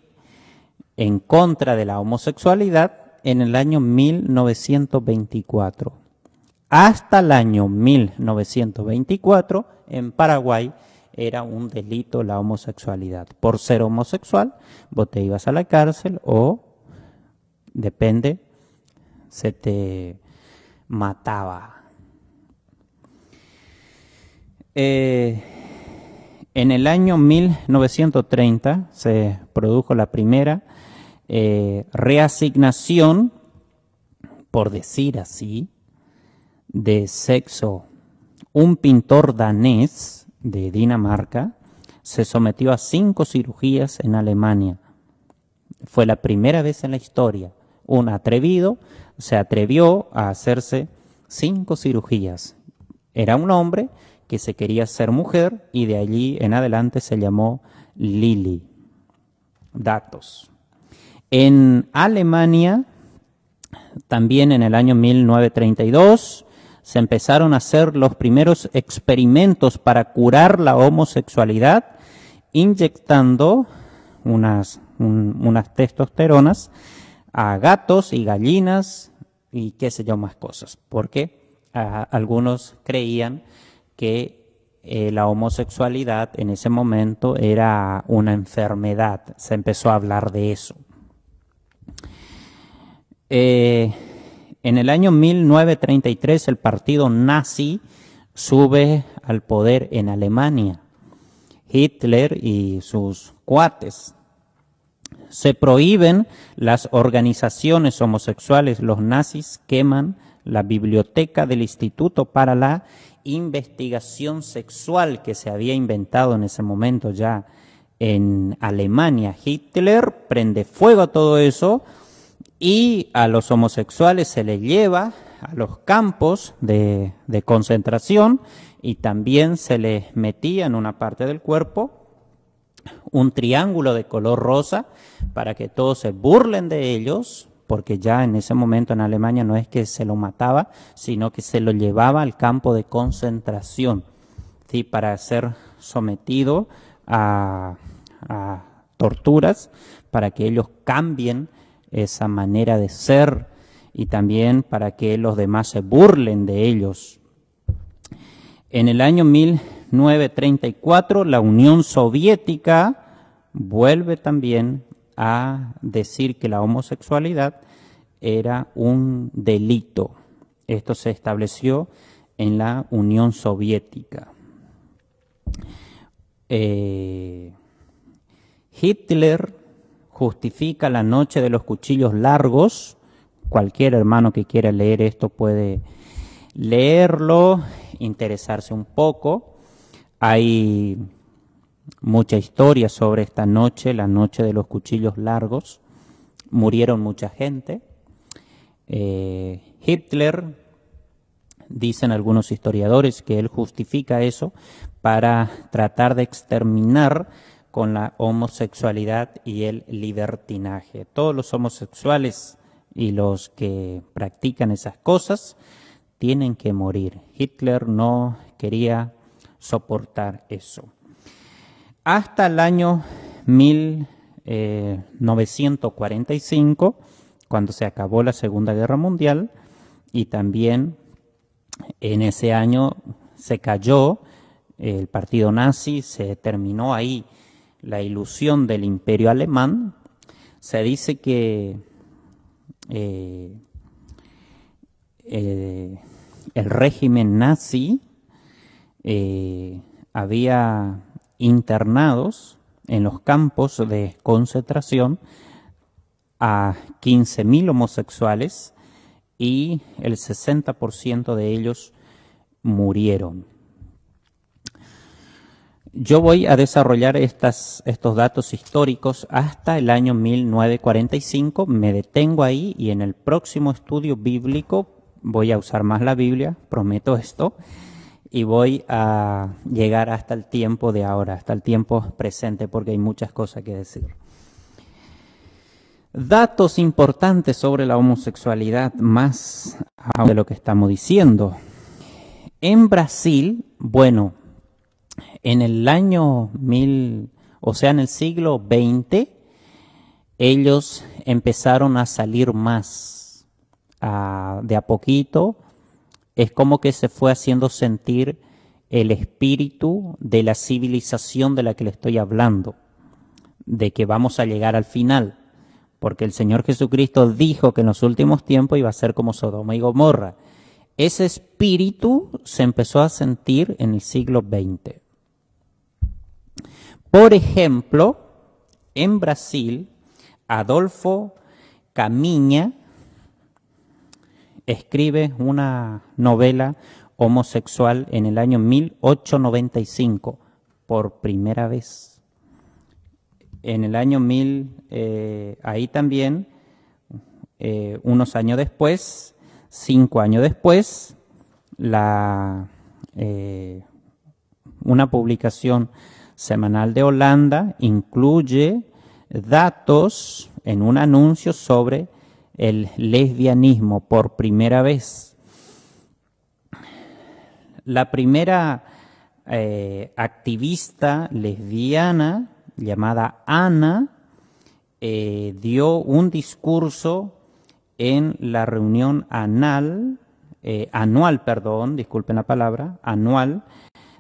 en contra de la homosexualidad en el año 1924. Hasta el año 1924, en Paraguay, era un delito la homosexualidad. Por ser homosexual, vos te ibas a la cárcel o, depende, se te mataba. En el año 1930 se produjo la primera reasignación, por decir así, de sexo. Un pintor danés de Dinamarca se sometió a 5 cirugías en Alemania. Fue la primera vez en la historia. Un atrevido se atrevió a hacerse 5 cirugías. Era un hombre que se quería ser mujer y de allí en adelante se llamó Lili. Datos. En Alemania, también en el año 1932, se empezaron a hacer los primeros experimentos para curar la homosexualidad, inyectando unas testosteronas a gatos y gallinas y qué sé yo más cosas, porque algunos creían que la homosexualidad en ese momento era una enfermedad. Se empezó a hablar de eso. En el año 1933 el partido nazi sube al poder en Alemania. Hitler y sus cuates. Se prohíben las organizaciones homosexuales. Los nazis queman la biblioteca del Instituto para la Investigación Sexual que se había inventado en ese momento ya en Alemania. Hitler prende fuego a todo eso y a los homosexuales se les lleva a los campos de concentración y también se les metía en una parte del cuerpo un triángulo de color rosa para que todos se burlen de ellos, porque ya en ese momento en Alemania no es que se lo mataba, sino que se lo llevaba al campo de concentración, ¿sí? Para ser sometido a torturas, para que ellos cambien esa manera de ser y también para que los demás se burlen de ellos. En el año 1934 la Unión Soviética vuelve también a decir que la homosexualidad era un delito. Esto se estableció en la Unión Soviética. Hitler justifica la noche de los cuchillos largos. Cualquier hermano que quiera leer esto puede leerlo, interesarse un poco. Hay mucha historia sobre esta noche, la noche de los cuchillos largos. Murieron mucha gente. Hitler, dicen algunos historiadores, que él justifica eso para tratar de exterminar con la homosexualidad y el libertinaje. Todos los homosexuales y los que practican esas cosas tienen que morir. Hitler no quería soportar eso. Hasta el año 1945, cuando se acabó la Segunda Guerra Mundial, y también en ese año se cayó el partido nazi, se terminó ahí la ilusión del imperio alemán. Se dice que el régimen nazi había internados en los campos de concentración a 15.000 homosexuales y el 60% de ellos murieron. Yo voy a desarrollar estos datos históricos hasta el año 1945, me detengo ahí y en el próximo estudio bíblico voy a usar más la Biblia, prometo esto, y voy a llegar hasta el tiempo de ahora, hasta el tiempo presente, porque hay muchas cosas que decir. Datos importantes sobre la homosexualidad, más de lo que estamos diciendo. En Brasil, bueno, en el año en el siglo XX, ellos empezaron a salir más de a poquito. Es como que se fue haciendo sentir el espíritu de la civilización de la que le estoy hablando, de que vamos a llegar al final, porque el Señor Jesucristo dijo que en los últimos tiempos iba a ser como Sodoma y Gomorra. Ese espíritu se empezó a sentir en el siglo XX. Por ejemplo, en Brasil, Adolfo Caminha escribe una novela homosexual en el año 1895, por primera vez. En el año 1000, ahí también, unos años después, 5 años después, una publicación semanal de Holanda incluye datos en un anuncio sobre el lesbianismo por primera vez. La primera activista lesbiana llamada Ana dio un discurso en la reunión anual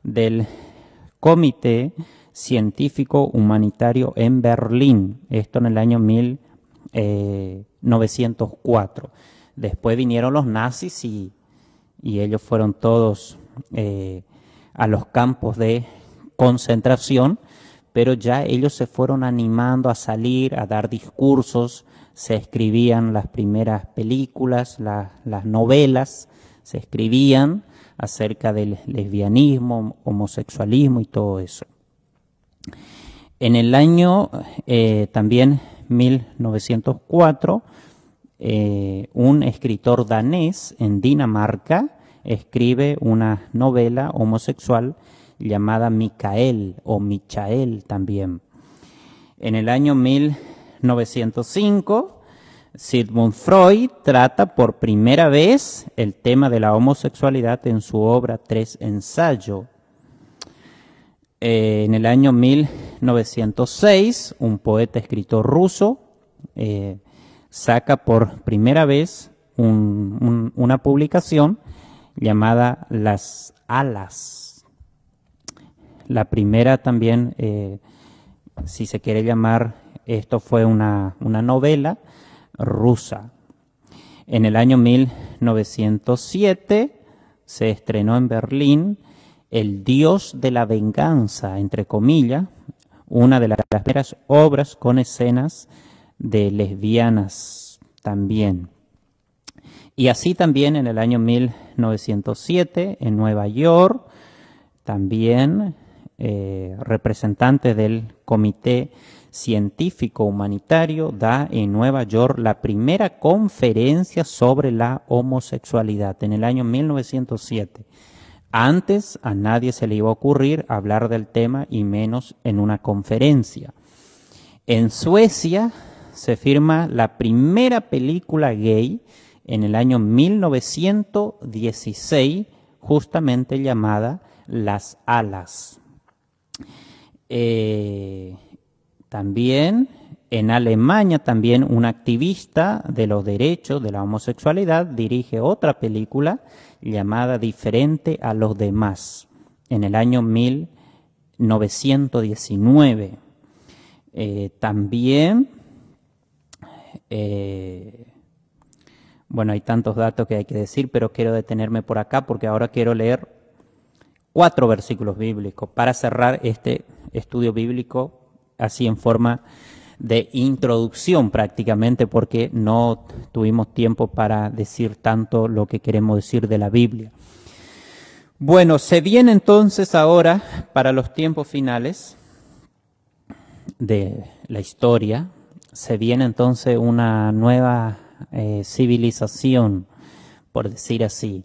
del Comité Científico Humanitario en Berlín, esto en el año 1904. Después vinieron los nazis y ellos fueron todos a los campos de concentración, pero ya ellos se fueron animando a salir, a dar discursos, se escribían las primeras películas, las novelas, se escribían acerca del lesbianismo, homosexualismo y todo eso. En el año también 1904, un escritor danés en Dinamarca escribe una novela homosexual llamada Michael o Michael también. En el año 1905, Sigmund Freud trata por primera vez el tema de la homosexualidad en su obra Tres ensayos. En el año 1906, un poeta escritor ruso saca por primera vez una publicación llamada Las alas. La primera también, si se quiere llamar, esto fue una novela rusa. En el año 1907 se estrenó en Berlín El Dios de la Venganza, entre comillas, una de las primeras obras con escenas de lesbianas también. Y así también en el año 1907, en Nueva York, también representantes del Comité Científico Humanitario da en Nueva York la primera conferencia sobre la homosexualidad en el año 1907. Antes a nadie se le iba a ocurrir hablar del tema y menos en una conferencia. En Suecia se firma la primera película gay en el año 1916, justamente llamada Las alas. También en Alemania, también un activista de los derechos de la homosexualidad dirige otra película llamada Diferente a los demás, en el año 1919. También, bueno, hay tantos datos que hay que decir, pero quiero detenerme por acá porque ahora quiero leer 4 versículos bíblicos para cerrar este estudio bíblico así en forma de introducción prácticamente, porque no tuvimos tiempo para decir tanto lo que queremos decir de la Biblia. Bueno, se viene entonces ahora para los tiempos finales de la historia, se viene entonces una nueva civilización, por decir así.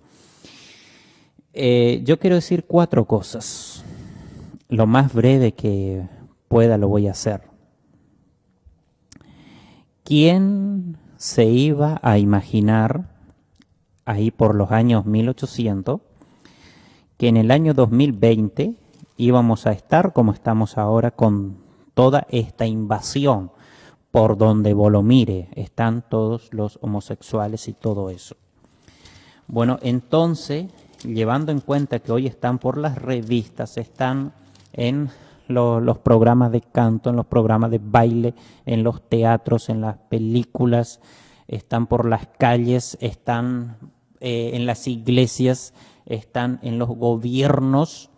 Yo quiero decir 4 cosas. Lo más breve que pueda lo voy a hacer. ¿Quién se iba a imaginar ahí por los años 1800 que en el año 2020 íbamos a estar como estamos ahora con toda esta invasión? Por donde vos lo mire, están todos los homosexuales y todo eso. Bueno, entonces llevando en cuenta que hoy están por las revistas, están en los programas de canto, en los programas de baile, en los teatros, en las películas, están por las calles, están en las iglesias, están en los gobiernos.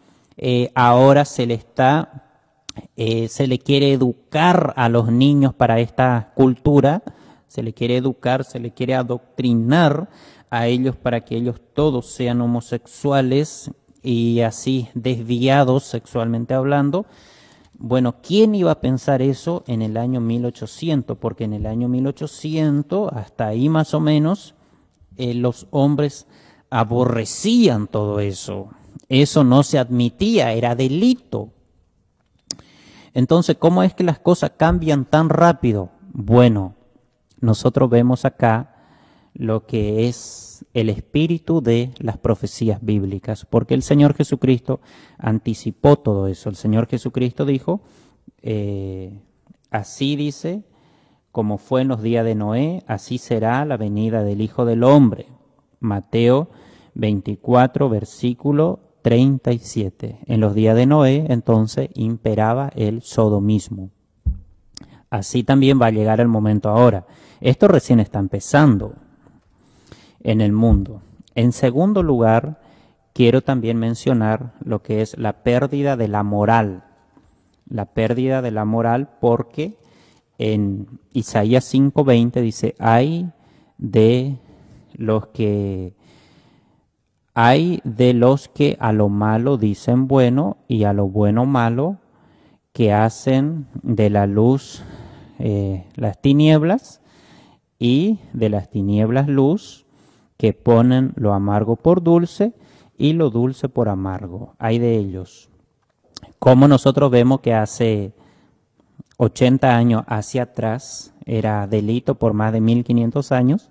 Ahora se le quiere educar a los niños para esta cultura, se le quiere educar, se le quiere adoctrinar a ellos para que ellos todos sean homosexuales y así desviados sexualmente hablando. Bueno, ¿quién iba a pensar eso en el año 1800? Porque en el año 1800, hasta ahí más o menos, los hombres aborrecían todo eso. Eso no se admitía, era delito. Entonces, ¿cómo es que las cosas cambian tan rápido? Bueno, nosotros vemos acá lo que es el espíritu de las profecías bíblicas, porque el Señor Jesucristo anticipó todo eso. El Señor Jesucristo dijo, así dice, como fue en los días de Noé, así será la venida del Hijo del Hombre. Mateo 24, versículo 37. En los días de Noé, entonces, imperaba el sodomismo. Así también va a llegar el momento ahora. Esto recién está empezando en el mundo. En segundo lugar, quiero también mencionar lo que es la pérdida de la moral. La pérdida de la moral, porque en Isaías 5:20 dice, hay de los que a lo malo dicen bueno y a lo bueno malo, que hacen de la luz las tinieblas y de las tinieblas luz, que ponen lo amargo por dulce y lo dulce por amargo. Hay de ellos. Como nosotros vemos que hace 80 años hacia atrás era delito por más de 1500 años,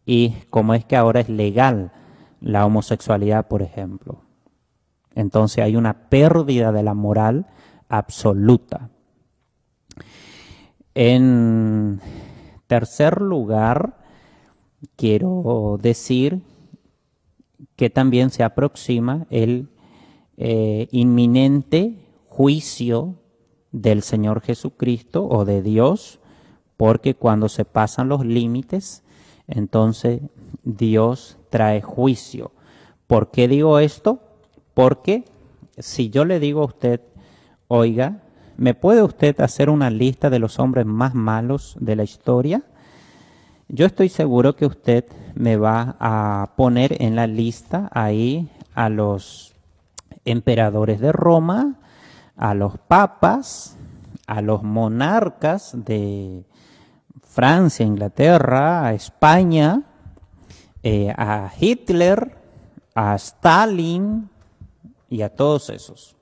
y como es que ahora es legal la homosexualidad, por ejemplo. Entonces hay una pérdida de la moral absoluta. En tercer lugar, quiero decir que también se aproxima el inminente juicio del Señor Jesucristo o de Dios, porque cuando se pasan los límites, entonces Dios trae juicio. ¿Por qué digo esto? Porque si yo le digo a usted, oiga, ¿me puede usted hacer una lista de los hombres más malos de la historia? Yo estoy seguro que usted me va a poner en la lista ahí a los emperadores de Roma, a los papas, a los monarcas de Francia, Inglaterra, a España, a Hitler, a Stalin y a todos esos.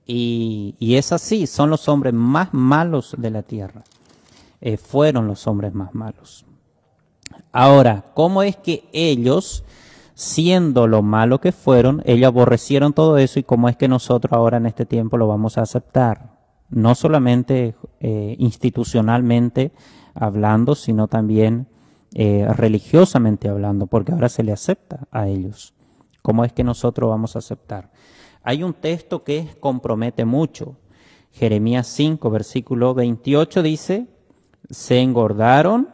Y es así, son los hombres más malos de la tierra. Fueron los hombres más malos. Ahora, ¿cómo es que ellos, siendo lo malo que fueron, ellos aborrecieron todo eso, y cómo es que nosotros ahora en este tiempo lo vamos a aceptar? No solamente institucionalmente hablando, sino también religiosamente hablando, porque ahora se le acepta a ellos. ¿Cómo es que nosotros vamos a aceptar? Hay un texto que compromete mucho. Jeremías 5, versículo 28 dice, se engordaron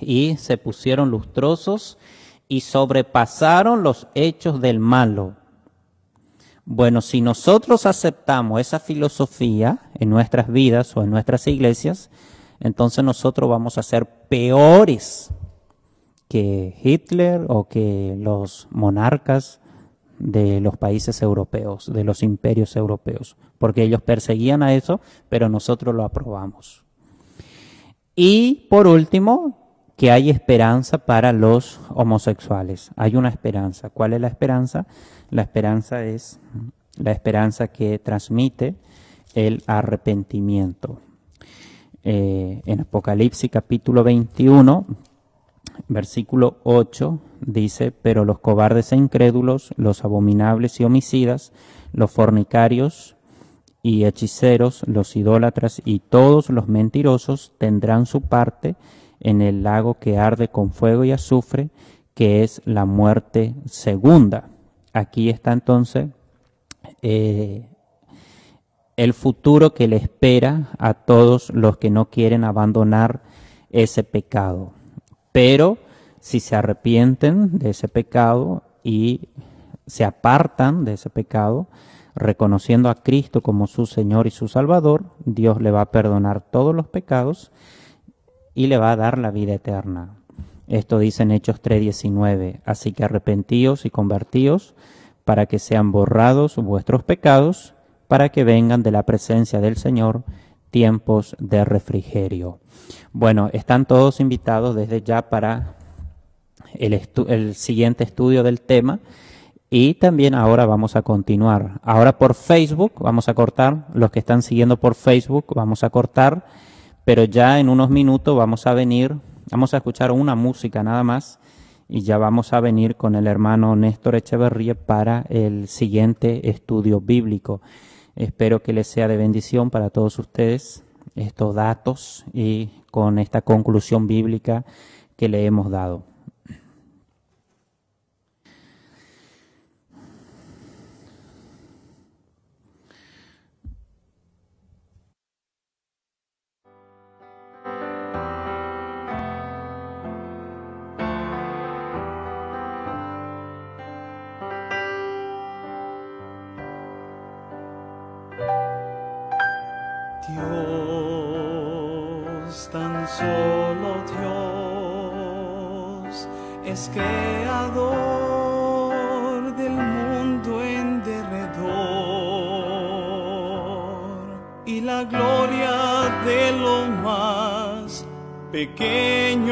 y se pusieron lustrosos y sobrepasaron los hechos del malo. Bueno, si nosotros aceptamos esa filosofía en nuestras vidas o en nuestras iglesias, entonces nosotros vamos a ser peores que Hitler o que los monarcas de los países europeos, de los imperios europeos, porque ellos perseguían a eso, pero nosotros lo aprobamos. Y por último, que hay esperanza para los homosexuales. Hay una esperanza. ¿Cuál es la esperanza? La esperanza es la esperanza que transmite el arrepentimiento. En Apocalipsis capítulo 21, versículo 8, dice, pero los cobardes e incrédulos, los abominables y homicidas, los fornicarios y hechiceros, los idólatras y todos los mentirosos tendrán su parte en el lago que arde con fuego y azufre, que es la muerte segunda. Aquí está entonces el futuro que le espera a todos los que no quieren abandonar ese pecado. Pero si se arrepienten de ese pecado y se apartan de ese pecado, reconociendo a Cristo como su Señor y su Salvador, Dios le va a perdonar todos los pecados y le va a dar la vida eterna. Esto dice en Hechos 3:19. Así que arrepentíos y convertíos para que sean borrados vuestros pecados, para que vengan de la presencia del Señor tiempos de refrigerio. Bueno, están todos invitados desde ya para el siguiente estudio del tema. Y también ahora vamos a continuar. Ahora por Facebook vamos a cortar. Los que están siguiendo por Facebook vamos a cortar. Pero ya en unos minutos vamos a venir, vamos a escuchar una música nada más. Y ya vamos a venir con el hermano Néstor Echeverría para el siguiente estudio bíblico. Espero que les sea de bendición para todos ustedes estos datos y con esta conclusión bíblica que le hemos dado. Dios, tan solo Dios, es creador del mundo en derredor, y la gloria de lo más pequeño